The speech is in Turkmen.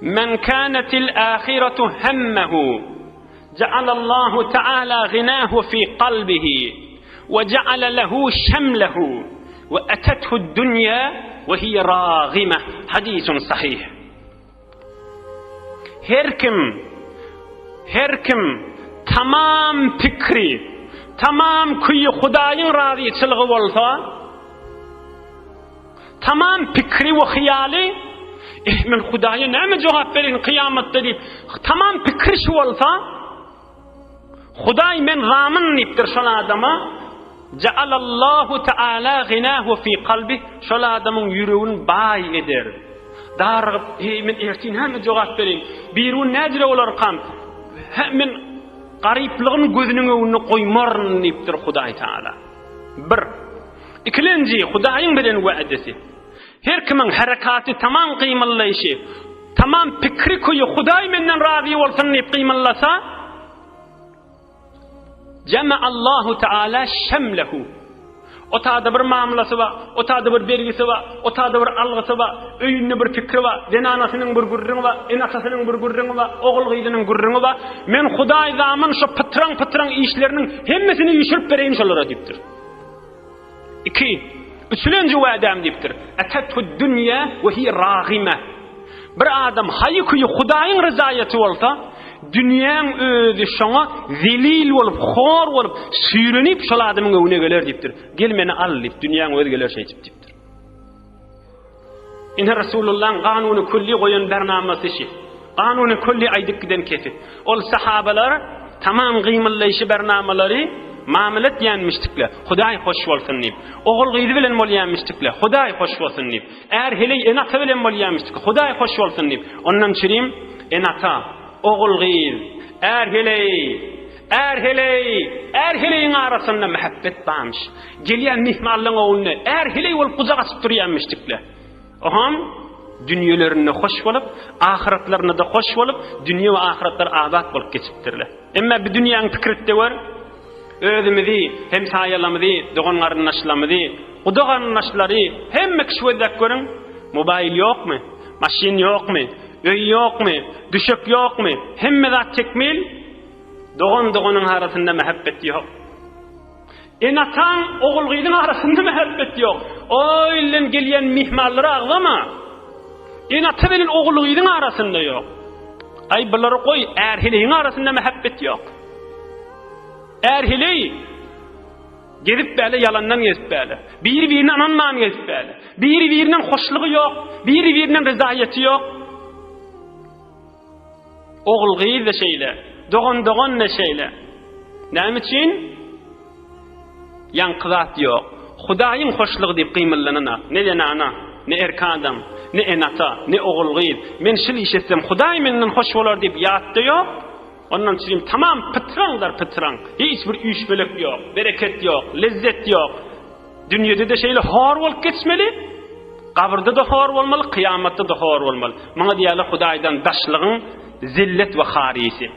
Men kânetil âhiretu hemmehu cealallahu Teala gınâhu fî kalbihi ve ceale lehu şemlehu ve etethu'd dünya ve hiye râgime. Hadisun sahih. Her kim tamam fikri, tamam kuyu Hudayın razıçılığı bolsa, tamam fikri ve hiyali, men Hudaya näme jogap berin kıyamatda deyip, tamam fikri şu bolsa, Huday men ramın niptir şol adama, cealallahu Teala gınahu fi kalbi, şol adamın yüreğini bay eder. Darıp, men ertin näme jogap berin, birun näjire olar kam, men gariplığın gözünün önüne koymarın niptir Huday Teala. Bir. İkilinci, Hudayın bilen vaadesi. Her kimin harekatı tamam kıymallayışı, tamam fikri koyu Huday menden razı olsun nip kıymallasa, Allahu Teala şemlehu. O taada bir mamulası var, o taada bir bergisi var, o taada bir algısı var, öyünne bir fikri var, zenanasının bir gurrunu var, enatasının bir gurrunu var, oğul gıydının gurrunu var. Men Huday zaman şu pıtran işlerinin hemmesini yüşürüp vereyim şolara deyiptir. İki, üçüncü vaadam deyiptir. Etethu'd dünya ve hiye râgime. Bir adam haykuyu Hudayın rızayeti olsa, dünyanın özü şoňa zelil bolup, hor bolup, sürünip şol adamyň öwüne geler deyipdir. Gel meni al deyip dünyanın özü geler şey deyipdir. Inne Resulullah'ın kanuny kulli goýan bernamasy şi. Kanuny kulli aýdyp giden kefi. Ol sahabalar tamam gymyllyşy bernamalary mamelet ýanmışdyklar. Hudaý hoş bolsun diýip. Oğul gyzy bilen bolýanmışdyklar. Hudaý hoş bolsun diýip. Eğer hele enata bilen bolýanmışdyk. Hudaý hoş bolsun diýip. Ondan çyrim enata oğul gyz, er heleyin arasında muhabbet barmış. Gelýän mihmanlyň oğluny er hele bolup kucak açyp durýanmışdyklar. Oham dünýelerini hoş bolup, ahiretlerini de hoş bolup, dünýä we ahiretler abat bolup geçipdirler. Emma bu dünýäň pikirde bar, özümizi, hem saýalamyzy, dogan garyndaşlarymyzy, guda garyndaşlary hemme kişiwedek görün. Mobil ýokmy? Maşin ýokmy? Öy ýokmy? Düşük ýokmy? Hemme zat çekmel. Dogan-doganyň arasynda muhabbet ýok. Enatan oğul gyzyň arasynda muhabbet ýok. Oýlan gelýän mihmanlary aglama. Enata bilen oğul gyzyň arasynda ýok. Ay bulary goý, erheliň arasynda muhabbet ýok. Erheli gedip bäle yalandan gezip bäle. Biri-birini ananman gezip bäle. Biri-biriniň hoşlugy ýok, biri-biriniň ryzaýaty ýok. Oğul gyz de şeýle, dogan ne şeýle. Näme üçin? Ýanqyzat ýok. Hudaýyň hoşlugy diýip gymyllanan, ne ana, ne erkadam, ne enata, ne oğul gyz. Men şil iş etsem Hudaý menden hoş bolar diýip ýatdy ýok. Ondan çyrim tamam pıtran. Hiç bir üýşmelik ýok, bereket ýok, lezzet ýok. Dünýede de şeýle hor bolup geçmeli. Gabrda da hor bolmaly, kıyamatda da hor bolmaly. Maňa diýýärler Hudaýdan daşlygyň zillet we harisi.